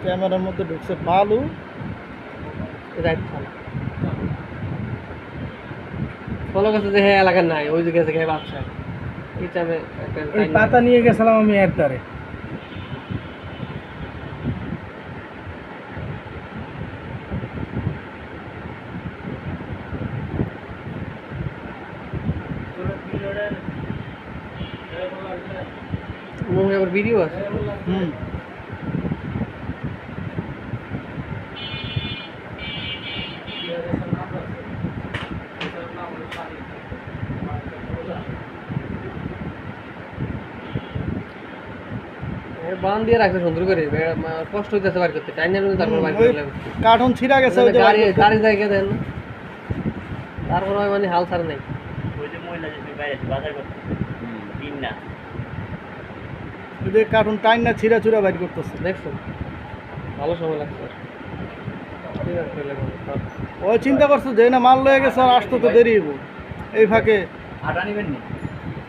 ক্যামেরার মধ্যে ঢুকছে বালু রাইট ফলো করছে যে হ্যাঁ এলাকার নাই ওই যে গেছে ব্যবসা এই টাইমে এই পাতা নিয়ে গেছিলাম আমি এর দ্বারে মুখে আবার ভিডিও আছে বান দিয়ে রাখছে সুন্দর করে কষ্ট হইতেছে বার করতে টাইম নেই তারপর বাইক কার্টুন ছিঁড়া গেছে ওই যে গাড়ি গাড়ি জায়গা দেন তারপর মানে হাল ছাড় নাই ওই যে মহিলা যে বাইরে বাজার করতে দিন না ওই যে কার্টুন টাইম না ছিঁড়া চুরা বাইর করতেছে দেখছো ভালো সময় লাগছে ওই চিন্তা করছো যে না মাল লয়ে গেছে আর আসতে তো দেরি হইব এই ফাঁকে আটা নেবেন নি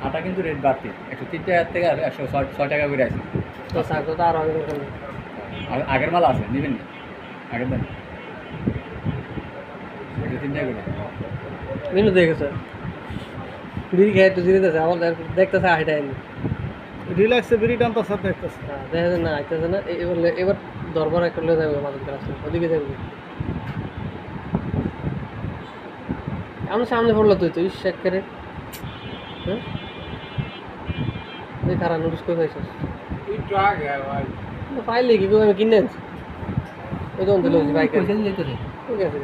আটা কিন্তু রেট বাড়তি 103 টাকা থেকে 106 টাকা করে আছে তো স্যার তো আর আগে আগের মাল আছে নেবেন নি আগের দেন 103 টাকা করে মিনু দেখেছে বিড়ি খেয়ে একটু জিরিতেছে আমার দেখতেছে হাইটা এনে রিল্যাক্সে বিড়ি টানতে সাথে দেখতেছে দেখা যায় না আইতেছে না এবার দরবার একটা লয়ে যাবে মাদক রাস্তা ওদিকে যাবে আমার সামনে পড়লো তুই তুই শেক করে হ্যাঁ তুই খারাপ নোটিস করে পাইছিস পাইলে কি করে আমি কিনে আনছি ওই তখন দিল বাইক ঠিক আছে